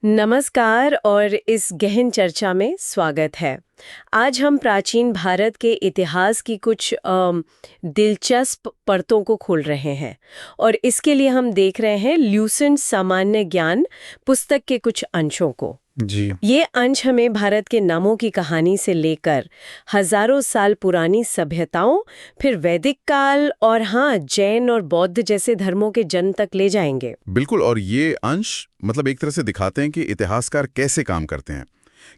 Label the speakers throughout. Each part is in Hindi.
Speaker 1: नमस्कार और इस गहन चर्चा में स्वागत है। आज हम प्राचीन भारत के इतिहास की कुछ दिलचस्प परतों को खोल रहे हैं और इसके लिए हम देख रहे हैं ल्यूसेंट सामान्य ज्ञान पुस्तक के कुछ अंशों को।
Speaker 2: जी।
Speaker 1: ये अंश हमें भारत के नामों की कहानी से लेकर हजारों साल पुरानी सभ्यताओं, फिर वैदिक काल और जैन और बौद्ध जैसे धर्मों के जन्म तक ले जाएंगे।
Speaker 2: बिल्कुल, और ये अंश मतलब एक तरह से दिखाते हैं कि इतिहासकार कैसे काम करते हैं,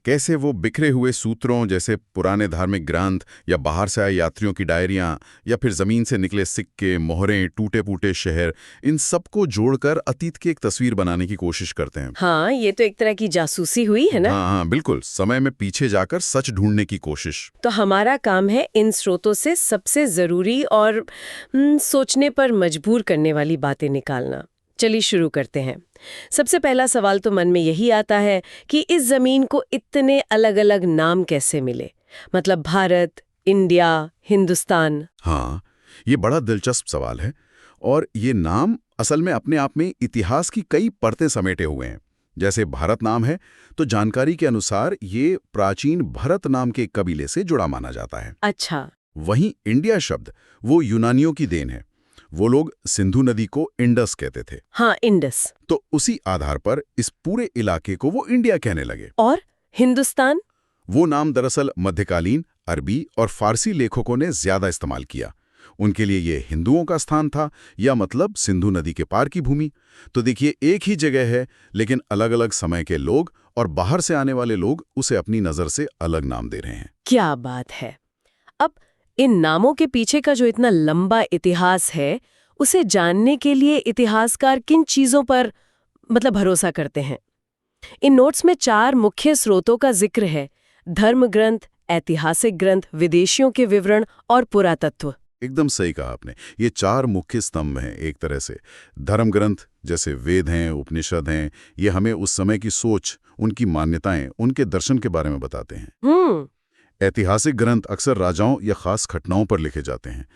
Speaker 2: कैसे वो बिखरे हुए सूत्रों जैसे पुराने धार्मिक ग्रंथ या बाहर से आए यात्रियों की डायरियां या फिर जमीन से निकले सिक्के, मोहरें, टूटे-फूटे शहर, इन सबको जोड़कर अतीत की एक तस्वीर बनाने की कोशिश करते हैं।
Speaker 1: हाँ, ये तो एक तरह की जासूसी हुई है ना।
Speaker 2: हाँ, बिल्कुल, समय में पीछे जाकर सच ढूंढने की कोशिश।
Speaker 1: तो हमारा काम है इन स्रोतों से सबसे जरूरी और सोचने पर मजबूर करने वाली बातें निकालना। चलिए शुरू करते हैं। सबसे पहला सवाल तो मन में यही आता है कि इस जमीन को इतने अलग-अलग नाम कैसे मिले? मतलब भारत, इंडिया, हिंदुस्तान।
Speaker 2: हाँ, ये बड़ा दिलचस्प सवाल है और ये नाम असल में अपने आप में इतिहास की कई परतें समेटे हुए हैं। जैसे भारत नाम है तो जानकारी के अनुसार ये प्राचीन भरत नाम के कबीले से जुड़ा माना जाता है।
Speaker 1: अच्छा।
Speaker 2: वहीं इंडिया शब्द वो यूनानियों की देन है। वो लोग सिंधु नदी को इंडस कहते थे।
Speaker 1: हाँ, इंडस।
Speaker 2: तो उसी आधार पर इस पूरे इलाके को वो इंडिया कहने लगे।
Speaker 1: और हिंदुस्तान?
Speaker 2: वो नाम दरअसल मध्यकालीन अरबी और फारसी लेखकों ने ज्यादा इस्तेमाल किया। उनके लिए ये हिंदुओं का स्थान था या मतलब सिंधु नदी के पार की भूमि। तो देखिए, एक ही जगह है लेकिन अलग-अलग समय के लोग और बाहर से आने वाले लोग उसे अपनी नजर से अलग नाम दे रहे हैं।
Speaker 1: क्या बात है। अब इन नामों के पीछे का जो इतना लंबा इतिहास है, उसे जानने के लिए इतिहासकार किन चीजों पर भरोसा करते हैं? इन नोट्स में 4 मुख्य स्रोतों का जिक्र है: धर्म ग्रंथ, ऐतिहासिक ग्रंथ, विदेशियों के विवरण और पुरातत्व।
Speaker 2: एकदम सही कहा आपने। ये 4 मुख्य स्तंभ हैं एक तरह से। धर्म ग्रंथ जैसे वेद हैं, उपनिषद हैं, ये हमें उस समय की सोच, उनकी मान्यताएं, उनके दर्शन के बारे में बताते हैं। ऐतिहासिक ग्रंथ अक्सर राजाओं या खास घटनाओं पर लिखे जाते हैं।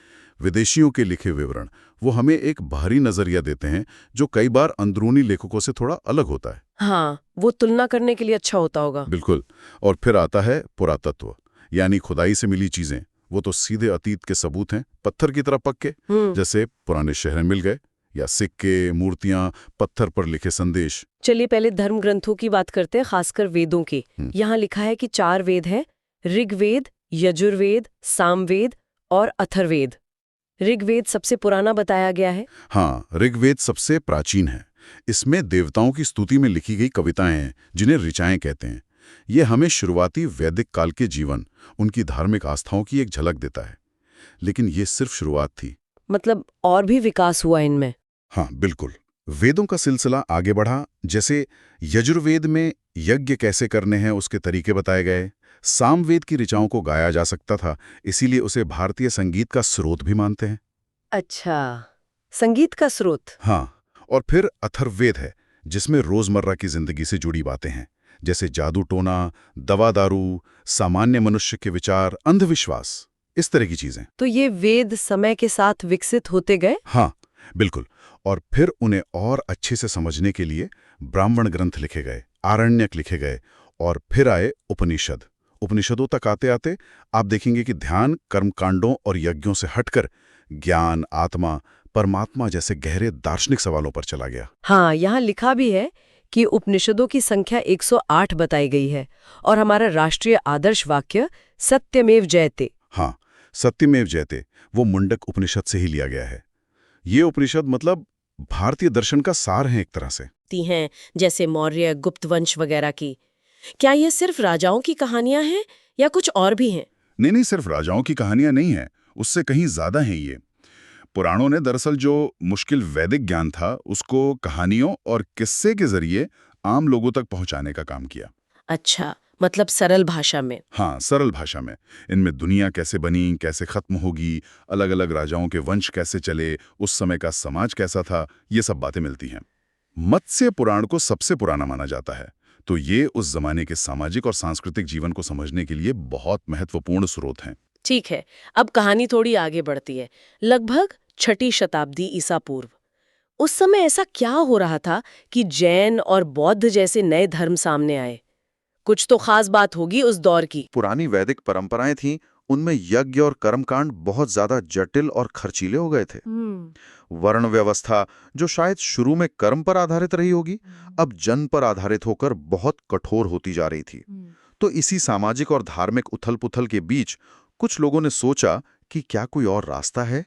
Speaker 2: विदेशियों के लिखे विवरण वो हमें एक बाहरी नजरिया देते हैं जो कई बार अंदरूनी लेखकों से थोड़ा अलग होता है।
Speaker 1: हाँ, वो तुलना करने के लिए अच्छा होता होगा।
Speaker 2: बिल्कुल। और फिर आता है पुरातत्व, यानी खुदाई से मिली चीजें। वो तो सीधे अतीत के सबूत हैं, पत्थर की तरह पक्के, जैसे पुराने शहर मिल गए या सिक्के, मूर्तियां, पत्थर पर लिखे संदेश।
Speaker 1: चलिए पहले धर्म ग्रंथों की बात करते हैं, खासकर वेदों की। यहाँ लिखा है कि 4 वेद हैं: ऋग्वेद, यजुर्वेद, सामवेद और अथर्ववेद। ऋग्वेद सबसे पुराना बताया गया है।
Speaker 2: हाँ, ऋग्वेद सबसे प्राचीन है। इसमें देवताओं की स्तुति में लिखी गई कविताएं हैं जिन्हें ऋचाएं कहते हैं। ये हमें शुरुआती वैदिक काल के जीवन, उनकी धार्मिक आस्थाओं की एक झलक देता है। लेकिन ये सिर्फ शुरुआत थी।
Speaker 1: मतलब और भी विकास हुआ इनमें?
Speaker 2: हाँ, बिल्कुल। वेदों का सिलसिला आगे बढ़ा। जैसे यजुर्वेद में यज्ञ कैसे करने हैं उसके तरीके बताए गए। सामवेद की ऋचाओं को गाया जा सकता था, इसीलिए उसे भारतीय संगीत का स्रोत भी मानते हैं।
Speaker 1: अच्छा, संगीत का स्रोत।
Speaker 2: हाँ, और फिर अथर्ववेद है जिसमें रोजमर्रा की जिंदगी से जुड़ी बातें हैं, जैसे जादू टोना, दवा दारू, सामान्य मनुष्य के विचार, अंधविश्वास, इस तरह की चीजें।
Speaker 1: तो ये वेद समय के साथ विकसित होते गए?
Speaker 2: हाँ, बिल्कुल। और फिर उन्हें और अच्छे से समझने के लिए ब्राह्मण ग्रंथ लिखे गए, आरण्यक लिखे गए और फिर आए उपनिषद। उपनिषदों तक आते आते आप देखेंगे कि ध्यान कर्मकांडों और यज्ञों से हटकर ज्ञान, आत्मा, परमात्मा जैसे गहरे दार्शनिक सवालों पर चला गया।
Speaker 1: हाँ, यहाँ लिखा भी है कि उपनिषदों की संख्या 108 बताई गई है और हमारा राष्ट्रीय आदर्श वाक्य सत्यमेव जयते।
Speaker 2: हाँ, सत्यमेव जयते वो मुंडक उपनिषद से ही लिया गया है। ये उपनिषद मतलब भारतीय दर्शन का सार है एक तरह से।
Speaker 1: ती हैं जैसे मौर्य, गुप्त वंश वगैरह की। क्या ये सिर्फ राजाओं की कहानियां हैं या कुछ और भी हैं?
Speaker 2: नहीं, सिर्फ राजाओं की कहानियां नहीं है, उससे कहीं ज्यादा हैं ये। पुराणों ने दरअसल जो मुश्किल वैदिक ज्ञान था उसको कहानियों और किस्से के जरिए आम लोगों तक पहुंचाने का काम किया।
Speaker 1: अच्छा, मतलब सरल भाषा में।
Speaker 2: हाँ, सरल भाषा में। इनमें दुनिया कैसे बनी, कैसे खत्म होगी, अलग अलग राजाओं के वंश कैसे चले, उस समय का समाज कैसा था, ये सब बातें मिलती हैं। मत्स्य पुराण को सबसे पुराना माना जाता है, तो ये उस जमाने के सामाजिक और सांस्कृतिक जीवन को समझने के लिए बहुत महत्वपूर्ण स्रोत हैं।
Speaker 1: ठीक है, अब कहानी थोड़ी आगे बढ़ती है। लगभग 6ठी शताब्दी ईसा पूर्व उस समय ऐसा क्या हो रहा था कि जैन और बौद्ध जैसे नए धर्म सामने आए? कुछ तो खास बात होगी उस दौर की।
Speaker 3: पुरानी वैदिक परंपराएं थीं, उनमें यज्ञ और कर्मकांड बहुत ज्यादा जटिल और खर्चीले हो गए थे। वर्ण व्यवस्था, जो शायद शुरू में कर्म पर आधारित रही होगी, अब जन पर आधारित होकर बहुत कठोर होती जा रही थी। तो इसी सामाजिक और धार्मिक उथल-पुथल के बीच कुछ लोगों ने सोचा कि क्या कोई और रास्ता है।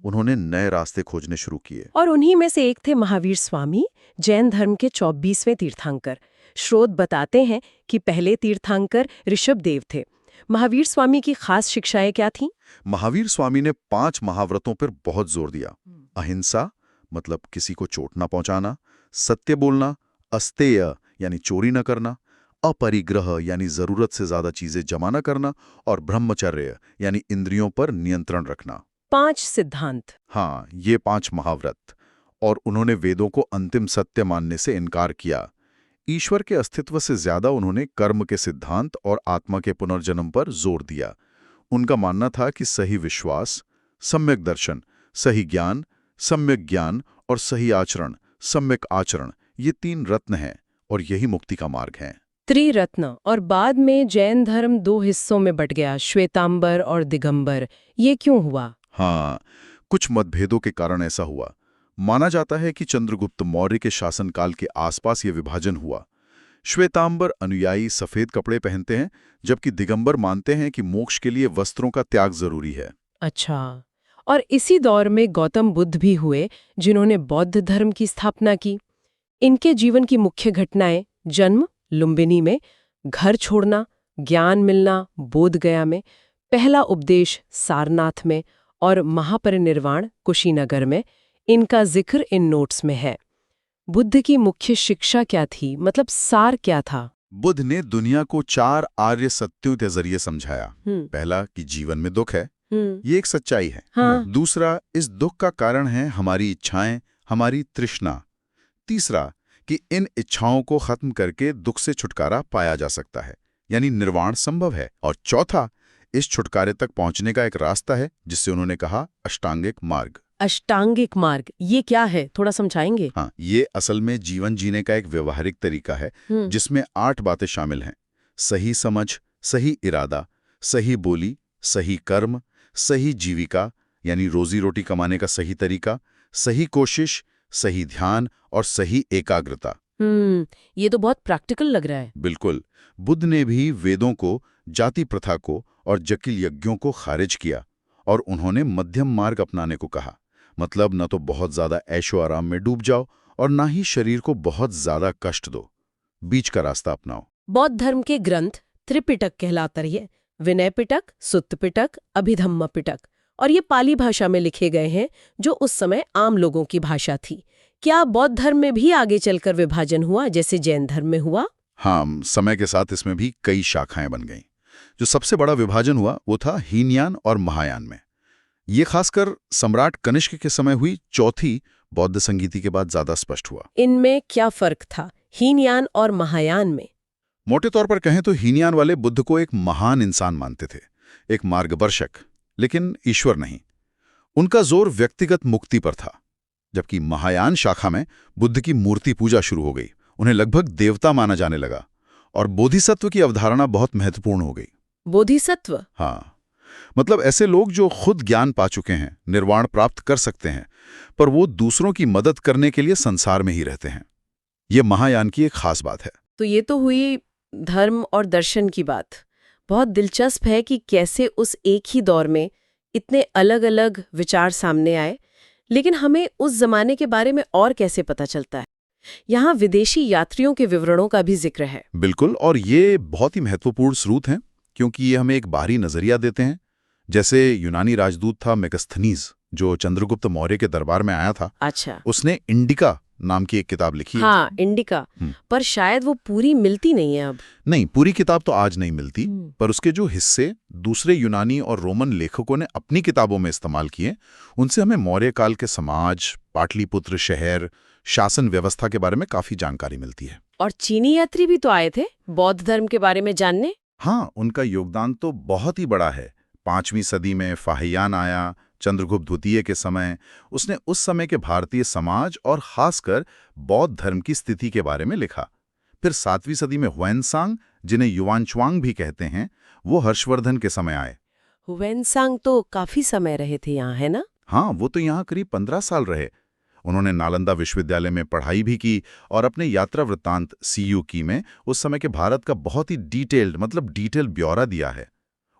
Speaker 3: उन्होंने नए रास्ते खोजने शुरू किए।
Speaker 1: और उन्हीं में से एक थे महावीर स्वामी, जैन धर्म के 24वें तीर्थंकर। स्रोत बताते हैं कि पहले तीर्थंकर ऋषभदेव थे। महावीर स्वामी की खास शिक्षाएं क्या थीं?
Speaker 3: महावीर स्वामी ने 5 महाव्रतों पर बहुत जोर दिया। अहिंसा, मतलब किसी को चोट न पहुंचाना, सत्य बोलना, अस्तेय यानी चोरी न करना, अपरिग्रह यानी जरूरत से ज्यादा चीजें जमा न करना, और ब्रह्मचर्य यानी इंद्रियों पर नियंत्रण रखना।
Speaker 1: 5 सिद्धांत।
Speaker 3: हाँ, ये 5 महाव्रत। और उन्होंने वेदों को अंतिम सत्य मानने से इनकार किया। ईश्वर के अस्तित्व से ज्यादा उन्होंने कर्म के सिद्धांत और आत्मा के पुनर्जन्म पर जोर दिया। उनका मानना था कि सही विश्वास, सम्यक दर्शन, सही ज्ञान, सम्यक ज्ञान और सही आचरण, सम्यक आचरण, ये 3 रत्न हैं और यही मुक्ति का मार्ग है।
Speaker 1: त्रिरत्न। और बाद में जैन धर्म 2 हिस्सों में बट गया, श्वेतांबर और दिगंबर। ये क्यों हुआ?
Speaker 3: हाँ, कुछ मतभेदों के कारण ऐसा हुआ। माना जाता है कि चंद्रगुप्त मौर्य के शासनकाल के आसपास ये विभाजन हुआ। श्वेतांबर अनुयायी सफेद कपड़े पहनते हैं, जबकि दिगंबर मानते हैं कि मोक्ष के लिए वस्त्रों का त्याग जरूरी है।
Speaker 1: अच्छा। और इसी दौर में गौतम बुद्ध भी हुए, जिन्होंने बौद्ध धर्म की स्थापना की। इनके जीवन की मुख्य घटनाएं: जन्म लुम्बिनी में, घर छोड़ना, ज्ञान मिलना बोधगया में, पहला उपदेश सारनाथ में और महापरिनिर्वाण कुशीनगर में। इनका जिक्र इन नोट्स में है। बुद्ध की मुख्य शिक्षा क्या थी, मतलब सार क्या था?
Speaker 3: बुद्ध ने दुनिया को 4 आर्य सत्यों के जरिए समझाया। पहला, कि जीवन में दुख है, ये एक सच्चाई है।
Speaker 1: हाँ।
Speaker 3: दूसरा, इस दुख का कारण है हमारी इच्छाएं, हमारी तृष्णा। तीसरा, कि इन इच्छाओं को खत्म करके दुख से छुटकारा पाया जा सकता है, यानी निर्वाण संभव है। और चौथा, इस छुटकारे तक पहुंचने का एक रास्ता है, जिससे उन्होंने कहा अष्टांगिक मार्ग।
Speaker 1: अष्टांगिक मार्ग, ये क्या है, थोड़ा समझाएंगे?
Speaker 3: हाँ, ये असल में जीवन जीने का एक व्यवहारिक तरीका है, जिसमें 8 बातें शामिल हैं। सही समझ, सही इरादा, सही बोली, सही कर्म, सही जीविका यानी रोजी रोटी कमाने का सही तरीका, सही कोशिश, सही ध्यान और सही एकाग्रता।
Speaker 1: ये तो बहुत प्रैक्टिकल लग रहा है।
Speaker 3: बिल्कुल। बुद्ध ने भी वेदों को, जाति प्रथा को और जटिल यज्ञों को खारिज किया और उन्होंने मध्यम मार्ग अपनाने को कहा। मतलब न तो बहुत ज्यादा ऐशो आराम में डूब जाओ और ना ही शरीर को बहुत ज्यादा कष्ट दो, बीच का रास्ता अपनाओ।
Speaker 1: बौद्ध धर्म के ग्रंथ त्रिपिटक कहलाते हैं: विनय पिटक, सुत्त पिटक, अभिधम्म पिटक। और ये पाली भाषा में लिखे गए हैं, जो उस समय आम लोगों की भाषा थी। क्या बौद्ध धर्म में भी आगे चलकर विभाजन हुआ, जैसे जैन धर्म में हुआ?
Speaker 3: हाँ, समय के साथ इसमें भी कई शाखाएं बन गईं। जो सबसे बड़ा विभाजन हुआ वो था हीनयान और महायान में। ये खासकर सम्राट कनिष्क के समय हुई चौथी बौद्ध संगीति के बाद ज्यादा स्पष्ट हुआ।
Speaker 1: इनमें क्या फर्क था, हीनयान और महायान में?
Speaker 3: मोटे तौर पर कहें तो हीनयान वाले बुद्ध को एक महान इंसान मानते थे, एक मार्गदर्शक, लेकिन ईश्वर नहीं। उनका जोर व्यक्तिगत मुक्ति पर था। जबकि महायान शाखा में बुद्ध की मूर्ति पूजा शुरू हो गई, उन्हें लगभग देवता माना जाने लगा और बोधिसत्व की अवधारणा बहुत महत्वपूर्ण हो गई।
Speaker 1: बोधिसत्व?
Speaker 3: हाँ, मतलब ऐसे लोग जो खुद ज्ञान पा चुके हैं, निर्वाण प्राप्त कर सकते हैं, पर वो दूसरों की मदद करने के लिए संसार में ही रहते हैं। ये महायान की एक खास बात है।
Speaker 1: तो ये तो हुई धर्म और दर्शन की बात। बहुत दिलचस्प है कि कैसे उस एक ही दौर में इतने अलग अलग विचार सामने आए, लेकिन हमें उस जमाने के बारे में और कैसे पता चलता है? यहाँ विदेशी यात्रियों के विवरणों का भी जिक्र है।
Speaker 3: बिल्कुल, और ये बहुत ही महत्वपूर्ण स्रोत हैं, क्योंकि ये हमें एक बाहरी नजरिया देते हैं। जैसे यूनानी राजदूत था मेगस्थनीज, जो चंद्रगुप्त मौर्य के दरबार में आया था।
Speaker 1: अच्छा।
Speaker 3: उसने इंडिका नाम की एक किताब लिखी है।
Speaker 1: हाँ, इंडिका। पर शायद वो पूरी मिलती नहीं है अब।
Speaker 3: नहीं, पूरी किताब तो आज नहीं मिलती, पर उसके जो हिस्से दूसरे यूनानी और रोमन लेखकों ने अपनी किताबों में इस्तेमाल किए, उनसे हमें मौर्य काल के समाज, पाटलिपुत्र शहर, शासन व्यवस्था के बारे में काफी जानकारी मिलती है।
Speaker 1: और चीनी यात्री भी तो आए थे बौद्ध धर्म के बारे में जानने।
Speaker 3: हाँ, उनका योगदान तो बहुत ही बड़ा है। 5वीं सदी में फाहियान आया, चंद्रगुप्त द्वितीय के समय उसने उस समय के भारतीय समाज और खासकर बौद्ध धर्म की स्थिति के बारे में लिखा। फिर 7वीं सदी में हुएनसांग, जिन्हें युआनच्वांग भी कहते हैं, वो हर्षवर्धन के समय आए।
Speaker 1: हुएनसांग तो काफी समय रहे थे यहाँ, है ना?
Speaker 3: हाँ, वो तो यहाँ करीब 15 साल रहे। उन्होंने नालंदा विश्वविद्यालय में पढ़ाई भी की और अपने यात्रा वृत्तांत CUK में उस समय के भारत का बहुत ही डिटेल ब्यौरा दिया है।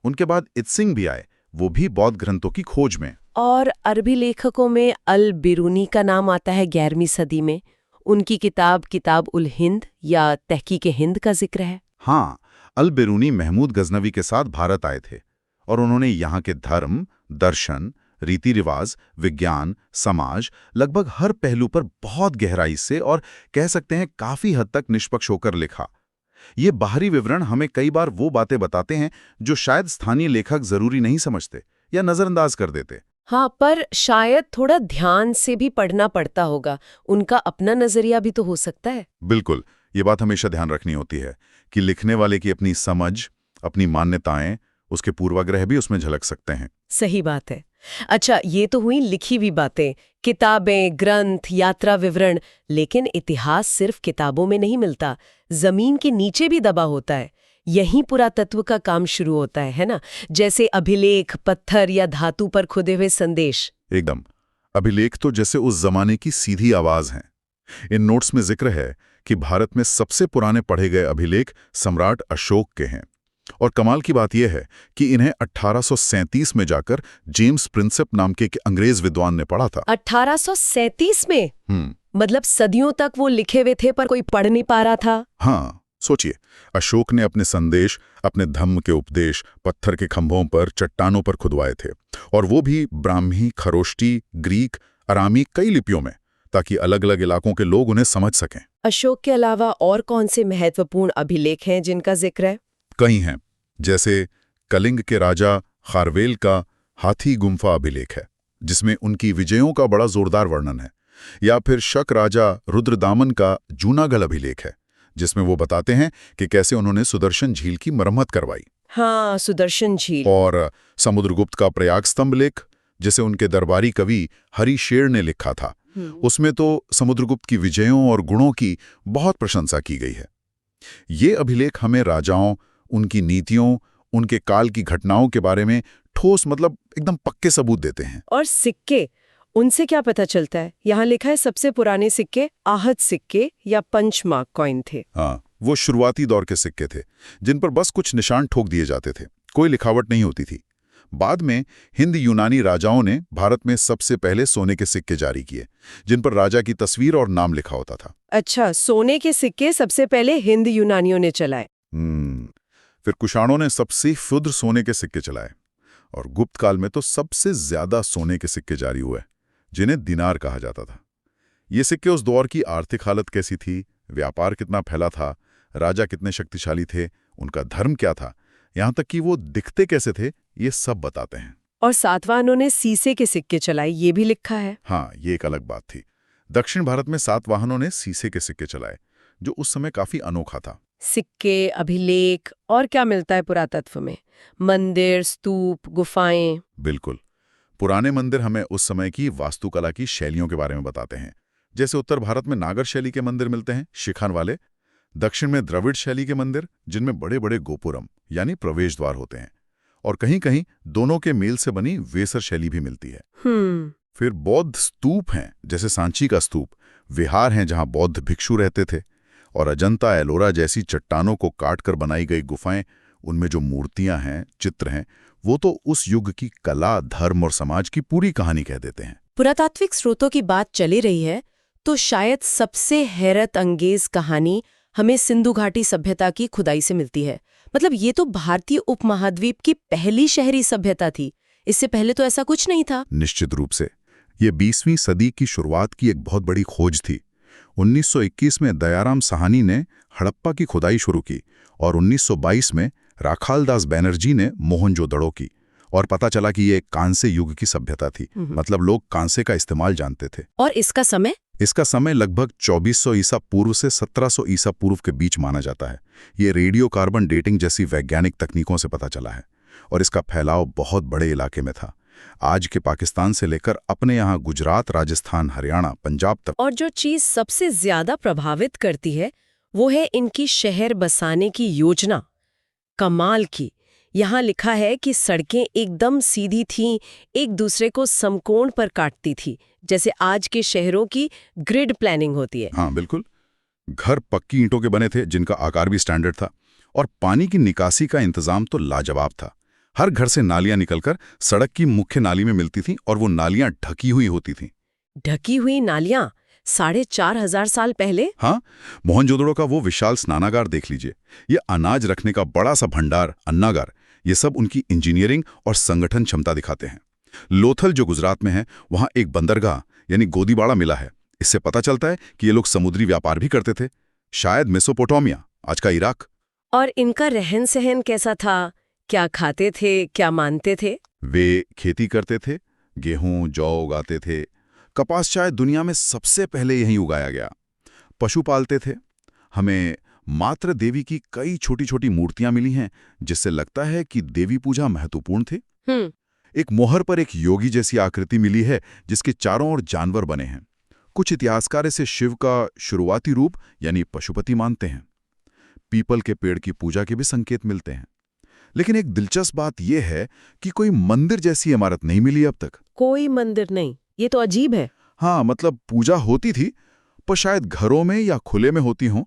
Speaker 3: उनके बाद इत्सिंग भी आए, वो भी बौद्ध ग्रंथों की खोज में।
Speaker 1: और अरबी लेखकों में अल बिरूनी का नाम आता है 11वीं सदी में। उनकी किताब उल हिंद या तहकीक हिंद का जिक्र है।
Speaker 3: हाँ, अल बिरूनी महमूद गजनवी के साथ भारत आए थे और उन्होंने यहाँ के धर्म, दर्शन, रीति रिवाज, विज्ञान, समाज, लगभग हर पहलू पर बहुत गहराई से और कह सकते हैं काफी हद तक निष्पक्ष होकर लिखा। ये बाहरी विवरण हमें कई बार वो बातें बताते हैं जो शायद स्थानीय लेखक जरूरी नहीं समझते या नजरअंदाज कर देते।
Speaker 1: हाँ, पर शायद थोड़ा ध्यान से भी पढ़ना पड़ता होगा। उनका अपना नजरिया भी तो हो सकता है।
Speaker 3: बिल्कुल, ये बात हमेशा ध्यान रखनी होती है कि लिखने वाले की अपनी समझ, अपनी मान्यताएं, उसके पूर्वाग्रह भी उसमें झलक सकते हैं।
Speaker 1: सही बात है। अच्छा, ये तो हुई लिखी हुई बातें, किताबें, ग्रंथ, यात्रा विवरण। लेकिन इतिहास सिर्फ किताबों में नहीं मिलता, जमीन के नीचे भी दबा होता है। यहीं पुरातत्व का काम शुरू होता है ना? जैसे अभिलेख, पत्थर या धातु पर खुदे हुए संदेश।
Speaker 3: एकदम, अभिलेख तो जैसे उस जमाने की सीधी आवाज हैं। इन नोट्स में जिक्र है कि भारत में सबसे पुराने पढ़े गए अभिलेख सम्राट अशोक के हैं। और कमाल की बात यह है कि इन्हें 1837 में जाकर जेम्स प्रिंसेप नाम के एक अंग्रेज विद्वान ने पढ़ा था।
Speaker 1: 1837 में? मतलब सदियों तक वो लिखे हुए थे पर कोई पढ़ नहीं पा रहा था।
Speaker 3: हाँ, सोचिए, अशोक ने अपने संदेश, अपने धम्म के उपदेश पत्थर के खंभों पर, चट्टानों पर खुदवाए थे, और वो भी ब्राह्मी, खरोष्टी, ग्रीक, अरामी, कई लिपियों में, ताकि अलग अलग इलाकों के लोग उन्हें समझ सकें।
Speaker 1: अशोक के अलावा और कौन से महत्वपूर्ण अभिलेख हैं जिनका जिक्र है?
Speaker 3: कई हैं, जैसे कलिंग के राजा खारवेल का हाथी गुम्फा अभिलेख है, जिसमें उनकी विजयों का बड़ा जोरदार वर्णन है। या फिर शक राजा रुद्रदामन का जूनागढ़ अभिलेख है, जिसमें वो बताते हैं कि कैसे उन्होंने सुदर्शन झील की मरम्मत करवाई।
Speaker 1: हाँ, सुदर्शन झील।
Speaker 3: और समुद्रगुप्त का प्रयाग स्तंभ लेख, जिसे उनके दरबारी कवि हरिशेर ने लिखा था, उसमें तो समुद्रगुप्त की विजयों और गुणों की बहुत प्रशंसा की गई है। ये अभिलेख हमें राजाओं, उनकी नीतियों, उनके काल की घटनाओं के बारे में ठोस एकदम पक्के सबूत देते हैं।
Speaker 1: और सिक्के, उनसे क्या पता चलता है? यहाँ लिखा है सबसे पुराने सिक्के आहत सिक्के या पंचमार्क कॉइन थे।
Speaker 3: हाँ, वो शुरुआती दौर के सिक्के थे जिन पर बस कुछ निशान ठोक दिए जाते थे, कोई लिखावट नहीं होती थी। बाद में हिंद यूनानी राजाओं ने भारत में सबसे पहले सोने के सिक्के जारी किए, जिन पर राजा की तस्वीर और नाम लिखा होता था।
Speaker 1: अच्छा, सोने के सिक्के सबसे पहले हिंद यूनानियों ने चलाए।
Speaker 3: फिर कुषाणों ने सबसे शुद्ध सोने के सिक्के चलाए, और गुप्त काल में तो सबसे ज्यादा सोने के सिक्के जारी हुए, जिन्हें दिनार कहा जाता था। ये सिक्के उस दौर की आर्थिक हालत कैसी थी, व्यापार कितना फैला था, राजा कितने शक्तिशाली थे, उनका धर्म क्या था, यहाँ तक कि वो दिखते कैसे थे, ये सब बताते हैं।
Speaker 1: और सातवाहनों ने सीसे के सिक्के चलाए, ये भी लिखा है।
Speaker 3: हाँ, ये एक अलग बात थी। दक्षिण भारत में सातवाहनों ने सीसे के सिक्के चलाए, जो उस समय काफी अनोखा था।
Speaker 1: सिक्के, अभिलेख, और क्या मिलता है पुरातत्व में? मंदिर, स्तूप, गुफाएं।
Speaker 3: बिल्कुल, पुराने मंदिर हमें उस समय की वास्तुकला की शैलियों के बारे में बताते हैं। जैसे उत्तर भारत में नागर शैली के मंदिर मिलते हैं, शिखर वाले। दक्षिण में द्रविड़ शैली के मंदिर, जिनमें बड़े बड़े गोपुरम यानी प्रवेश द्वार होते हैं। और कहीं कहीं दोनों के मेल से बनी वेसर शैली भी मिलती है। फिर बौद्ध स्तूप हैं, जैसे सांची का स्तूप, विहार हैं जहां बौद्ध भिक्षु रहते थे। और अजंता, एलोरा जैसी चट्टानों को काटकर बनाई गई गुफाएं, उनमें जो मूर्तियां हैं, चित्र हैं, वो तो उस युग की कला, धर्म और समाज की पूरी कहानी कह देते हैं।
Speaker 1: पुरातात्विक स्रोतों की बात चली रही है तो शायद सबसे हैरत अंगेज कहानी हमें सिंधु घाटी सभ्यता की खुदाई से मिलती है। मतलब ये तो भारतीय उपमहाद्वीप की पहली शहरी सभ्यता थी। इससे पहले तो ऐसा कुछ नहीं था।
Speaker 3: निश्चित रूप से ये 20वीं सदी की शुरुआत की एक बहुत बड़ी खोज थी। 1921 में दयाराम साहनी ने हड़प्पा की खुदाई शुरू की और 1922 में राखालदास बैनर्जी ने मोहनजोदड़ो की, और पता चला कि ये कांसे युग की सभ्यता थी। मतलब लोग कांसे का इस्तेमाल जानते थे।
Speaker 1: और इसका समय
Speaker 3: लगभग 2400 ईसा पूर्व से 1700 ईसा पूर्व के बीच माना जाता है। ये रेडियो कार्बन डेटिंग जैसी वैज्ञानिक तकनीकों से पता चला है, और इसका फैलाव बहुत बड़े इलाके में था।
Speaker 2: आज के पाकिस्तान से लेकर अपने यहाँ गुजरात, राजस्थान, हरियाणा, पंजाब तक।
Speaker 1: और जो चीज सबसे ज्यादा प्रभावित करती है वो है इनकी शहर बसाने की योजना। कमाल की। यहाँ लिखा है कि सड़कें एकदम सीधी थीं, एक दूसरे को समकोण पर काटती थी, जैसे आज के शहरों की ग्रिड प्लानिंग होती है।
Speaker 2: हाँ बिल्कुल। घर पक्की ईंटों के बने थे जिनका आकार भी स्टैंडर्ड था, और पानी की निकासी का इंतजाम तो लाजवाब था। हर घर से नालियां निकलकर सड़क की मुख्य नाली में मिलती थीं और वो नालियां ढकी हुई होती थीं।
Speaker 1: ढकी हुई नालियां 4,500 साल पहले?
Speaker 2: हाँ, मोहनजोदड़ो का वो विशाल स्नानागार देख लीजिए। ये अनाज रखने का बड़ा सा भंडार, अन्नागार, ये सब उनकी इंजीनियरिंग और संगठन क्षमता दिखाते हैं। लोथल जो गुजरात में है, वहां एक बंदरगाह यानी गोदीबाड़ा मिला है। इससे पता चलता है कि ये लोग समुद्री व्यापार भी करते थे, शायद मेसोपोटामिया, आज का इराक।
Speaker 1: और इनका रहन सहन कैसा था? क्या खाते थे, क्या मानते थे?
Speaker 2: वे खेती करते थे, गेहूं जौ उगाते थे। कपास शायद दुनिया में सबसे पहले यहीं उगाया गया। पशु पालते थे। हमें मात्र देवी की कई छोटी छोटी मूर्तियां मिली हैं, जिससे लगता है कि देवी पूजा महत्वपूर्ण थी। एक मोहर पर एक योगी जैसी आकृति मिली है जिसके चारों ओर जानवर बने हैं। कुछ इतिहासकार इसे शिव का शुरुआती रूप यानी पशुपति मानते हैं। पीपल के पेड़ की पूजा के भी संकेत मिलते हैं। लेकिन एक दिलचस्प बात यह है कि कोई मंदिर जैसी इमारत नहीं मिली अब तक।
Speaker 1: कोई मंदिर नहीं, ये तो अजीब है।
Speaker 2: हाँ, मतलब पूजा होती थी, पर शायद घरों में या खुले में होती हों।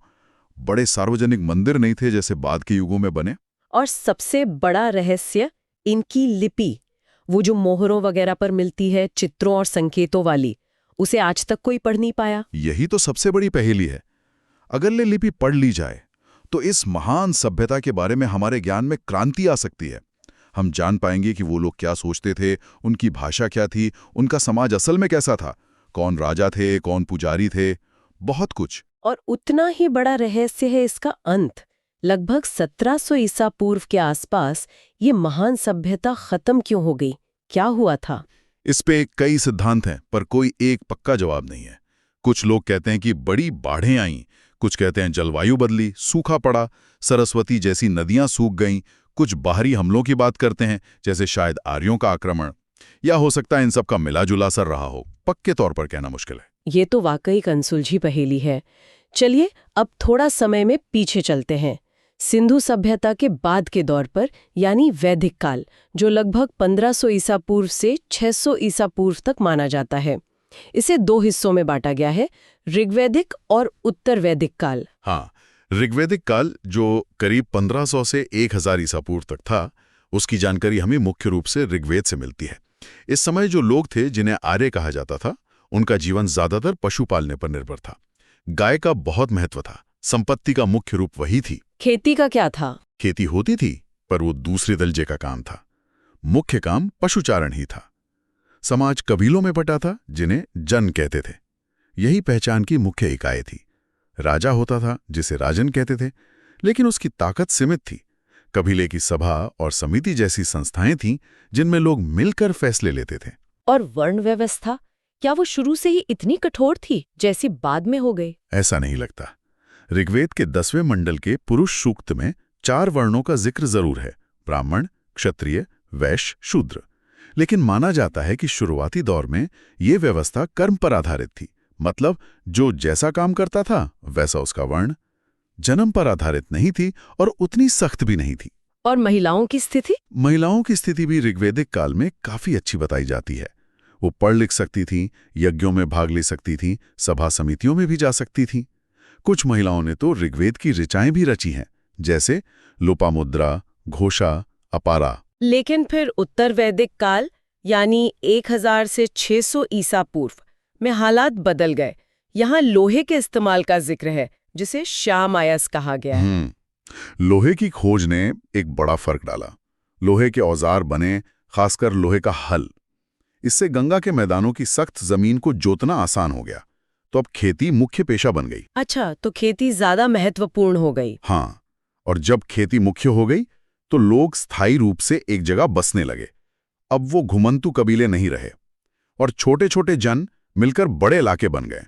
Speaker 2: बड़े सार्वजनिक मंदिर नहीं थे जैसे बाद के युगों में बने।
Speaker 1: और सबसे बड़ा रहस्य इनकी लिपि, वो जो मोहरों वगैरह पर मिलती है, चित्रों और संकेतों वाली, उसे आज तक कोई पढ़ नहीं पाया।
Speaker 2: यही तो सबसे बड़ी पहेली है। अगर ये लिपि पढ़ ली जाए तो इस महान सभ्यता के बारे में हमारे ज्ञान में क्रांति आ सकती है। हम जान पाएंगे कि वो लोग क्या सोचते थे, उनकी भाषा क्या थी, उनका समाज असल में कैसा था, कौन राजा थे, कौन पुजारी थे, बहुत कुछ।
Speaker 1: और उतना ही बड़ा रहस्य है इसका अंत। लगभग 1700 ईसा पूर्व के आसपास ये महान सभ्यता खत्म क्यों हो गई? क्या हुआ था?
Speaker 2: इस पे कई सिद्धांत हैं, पर कोई एक पक्का जवाब नहीं है। कुछ लोग कहते हैं कि बड़ी बाढ़ें आईं, कुछ कहते हैं जलवायु बदली, सूखा पड़ा, सरस्वती जैसी नदियां सूख गईं, कुछ बाहरी हमलों की बात करते हैं जैसे शायद आर्यों का आक्रमण, या हो सकता है इन सब का मिला जुला असर रहा हो। पक्के तौर पर कहना मुश्किल है।
Speaker 1: ये तो वाकई एक अनसुलझी पहेली है। चलिए अब थोड़ा समय में पीछे चलते हैं, सिंधु सभ्यता के बाद के दौर पर, यानी वैदिक काल, जो लगभग 1500 ईसा पूर्व से 600 ईसा पूर्व तक माना जाता है। इसे 2 हिस्सों में बांटा गया है, ऋग्वैदिक और उत्तर वैदिक काल।
Speaker 2: हाँ, ऋग्वैदिक काल जो करीब 1500 से 1000 ईसा पूर्व तक था, उसकी जानकारी हमें मुख्य रूप से ऋग्वेद से मिलती है। इस समय जो लोग थे जिन्हें आर्य कहा जाता था, उनका जीवन ज्यादातर पशु पालने पर निर्भर था। गाय का बहुत महत्व था, संपत्ति का मुख्य रूप वही थी।
Speaker 1: खेती का क्या था?
Speaker 2: खेती होती थी, पर वो दूसरे दर्जे का काम था। मुख्य काम पशुचारण ही था। समाज कबीलों में बटा था जिन्हें जन कहते थे। यही पहचान की मुख्य इकाई थी। राजा होता था जिसे राजन कहते थे, लेकिन उसकी ताकत सीमित थी। कबीले की सभा और समिति जैसी संस्थाएं थीं जिनमें लोग मिलकर फैसले लेते थे।
Speaker 1: और वर्ण व्यवस्था, क्या वो शुरू से ही इतनी कठोर थी जैसी बाद में हो गई?
Speaker 2: ऐसा नहीं लगता। ऋग्वेद के 10वें मंडल के पुरुष सूक्त में 4 वर्णों का जिक्र जरूर है, ब्राह्मण, क्षत्रिय, वैश्य, शूद्र। लेकिन माना जाता है कि शुरुआती दौर में ये व्यवस्था कर्म पर आधारित थी, मतलब जो जैसा काम करता था वैसा उसका वर्ण। जन्म पर आधारित नहीं थी और उतनी सख्त भी नहीं थी।
Speaker 1: और महिलाओं की स्थिति?
Speaker 2: महिलाओं की स्थिति भी ऋग्वैदिक काल में काफी अच्छी बताई जाती है। वो पढ़ लिख सकती थीं, यज्ञों में भाग ले सकती थीं, सभा समितियों में भी जा सकती थीं। कुछ महिलाओं ने तो ऋग्वेद की ऋचाएं भी रची हैं, जैसे लोपामुद्रा, घोषा, अपारा।
Speaker 1: लेकिन फिर उत्तर वैदिक काल यानी 1000 से 600 ईसा पूर्व में हालात बदल गए। यहाँ लोहे के इस्तेमाल का जिक्र है, जिसे श्यामायस कहा गया है।
Speaker 2: लोहे की खोज ने एक बड़ा फर्क डाला। लोहे के औजार बने, खासकर लोहे का हल। इससे गंगा के मैदानों की सख्त जमीन को जोतना आसान हो गया, तो अब खेती मुख्य पेशा बन गई।
Speaker 1: अच्छा, तो खेती ज्यादा महत्वपूर्ण हो गई।
Speaker 2: हाँ, और जब खेती मुख्य हो गई तो लोग स्थायी रूप से एक जगह बसने लगे। अब वो घुमंतु कबीले नहीं रहे और छोटे छोटे जन मिलकर बड़े इलाके बन गए,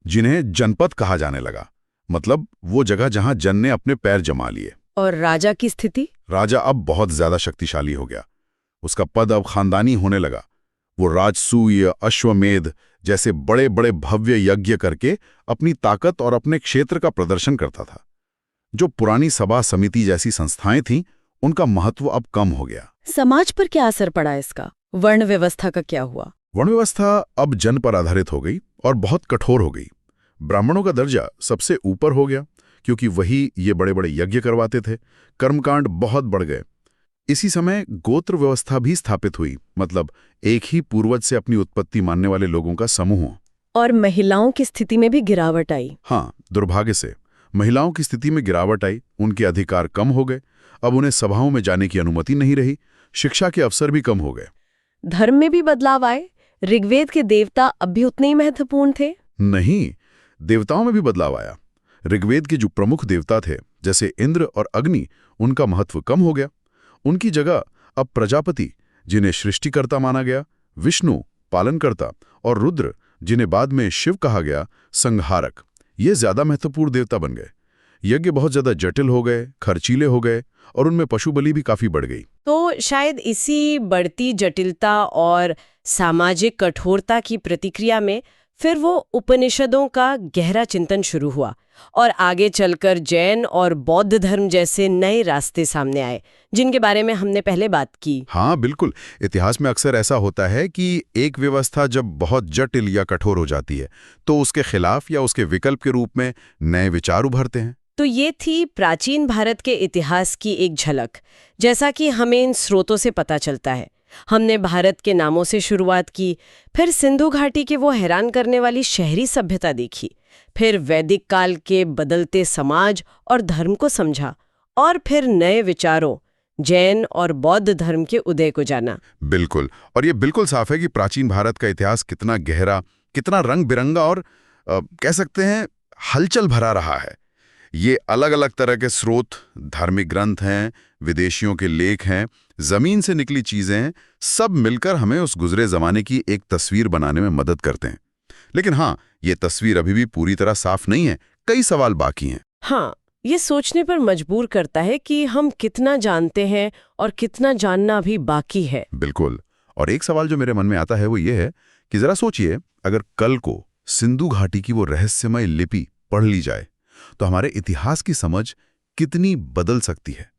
Speaker 2: जिन्हें जनपद कहा जाने लगा। मतलब वो जगह जहां जन ने अपने पैर जमा लिए।
Speaker 1: और राजा की स्थिति?
Speaker 2: राजा अब बहुत ज्यादा शक्तिशाली हो गया। उसका पद अब खानदानी होने लगा। वो राजसूय, अश्वमेध जैसे बड़े बड़े भव्य यज्ञ करके अपनी ताकत और अपने क्षेत्र का प्रदर्शन करता था। जो पुरानी सभा समिति जैसी संस्थाएं थीं, उनका महत्व अब कम हो गया।
Speaker 1: समाज पर क्या असर पड़ा इसका? वर्ण व्यवस्था का क्या हुआ?
Speaker 2: वर्ण व्यवस्था अब जन पर आधारित हो गई और बहुत कठोर हो गई। ब्राह्मणों का दर्जा सबसे ऊपर हो गया, क्योंकि वही ये बड़े बड़े यज्ञ करवाते थे। कर्मकांड बहुत बढ़ गए। इसी समय गोत्र व्यवस्था भी स्थापित हुई, मतलब एक ही पूर्वज से अपनी उत्पत्ति मानने वाले लोगों का समूह।
Speaker 1: और महिलाओं की स्थिति में भी गिरावट आई।
Speaker 2: हाँ, दुर्भाग्य से महिलाओं की स्थिति में गिरावट आई। उनके अधिकार कम हो गए। अब उन्हें सभाओं में जाने की अनुमति नहीं रही। शिक्षा के अवसर भी कम हो गए।
Speaker 1: धर्म में भी बदलाव आए। ऋग्वेद के देवता अब भी उतने ही महत्वपूर्ण थे?
Speaker 2: नहीं, देवताओं में भी बदलाव आया। ऋग्वेद के जो प्रमुख देवता थे, जैसे इंद्र और अग्नि, उनका महत्व कम हो गया। उनकी जगह अब प्रजापति, जिन्हें सृष्टिकर्ता माना गया, विष्णु, पालनकर्ता, और रुद्र, जिन्हें बाद में शिव कहा गया, संहारक, ये ज्यादा महत्वपूर्ण देवता बन गए। यज्ञ बहुत ज्यादा जटिल हो गए, खर्चीले हो गए, और उनमें पशु बलि भी काफी बढ़ गई।
Speaker 1: तो शायद इसी बढ़ती जटिलता और सामाजिक कठोरता की प्रतिक्रिया में फिर वो उपनिषदों का गहरा चिंतन शुरू हुआ, और आगे चलकर जैन और बौद्ध धर्म जैसे नए रास्ते सामने आए, जिनके बारे में हमने पहले बात की।
Speaker 2: हाँ बिल्कुल, इतिहास में अक्सर ऐसा होता है कि एक व्यवस्था जब बहुत जटिल या कठोर हो जाती है, तो उसके खिलाफ या उसके विकल्प के रूप में नए विचार उभरते हैं।
Speaker 1: तो ये थी प्राचीन भारत के इतिहास की एक झलक, जैसा कि हमें इन स्रोतों से पता चलता है। हमने भारत के नामों से शुरुआत की, फिर सिंधु घाटी के वो हैरान करने वाली शहरी सभ्यता देखी, फिर वैदिक काल के बदलते समाज और धर्म को समझा, और फिर नए विचारों, जैन और बौद्ध धर्म के उदय को जाना।
Speaker 2: बिल्कुल, और ये बिल्कुल साफ है कि प्राचीन भारत का इतिहास कितना गहरा, कितना रंग बिरंगा और कह सकते हैं हलचल भरा रहा है। ये अलग अलग तरह के स्रोत, धार्मिक ग्रंथ हैं, विदेशियों के लेख हैं, जमीन से निकली चीजें हैं, सब मिलकर हमें उस गुजरे जमाने की एक तस्वीर बनाने में मदद करते हैं। लेकिन हाँ, ये तस्वीर अभी भी पूरी तरह साफ नहीं है। कई सवाल बाकी हैं।
Speaker 1: हाँ, ये सोचने पर मजबूर करता है कि हम कितना जानते हैं और कितना जानना भी बाकी है।
Speaker 2: बिल्कुल, और एक सवाल जो मेरे मन में आता है वो ये है कि जरा सोचिए, अगर कल को सिंधु घाटी की वो रहस्यमय लिपि पढ़ ली जाए, तो हमारे इतिहास की समझ कितनी बदल सकती है।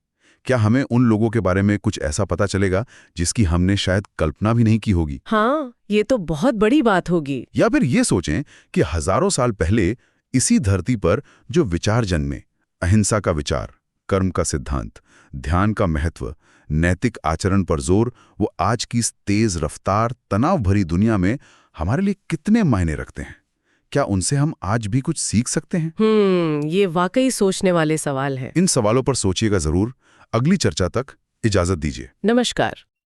Speaker 2: क्या हमें उन लोगों के बारे में कुछ ऐसा पता चलेगा जिसकी हमने शायद कल्पना भी नहीं की होगी?
Speaker 1: हाँ, ये तो बहुत बड़ी बात होगी।
Speaker 2: या फिर ये सोचें कि हजारों साल पहले इसी धरती पर जो विचार जन्मे, अहिंसा का विचार, कर्म का सिद्धांत, ध्यान का महत्व, नैतिक आचरण पर जोर, वो आज की इस तेज रफ्तार, तनाव भरी दुनिया में हमारे लिए कितने मायने रखते हैं? क्या उनसे हम आज भी कुछ सीख सकते हैं?
Speaker 1: ये वाकई सोचने वाले सवाल है।
Speaker 2: इन सवालों पर सोचिएगा जरूर। अगली चर्चा तक इजाजत दीजिए।
Speaker 1: नमस्कार।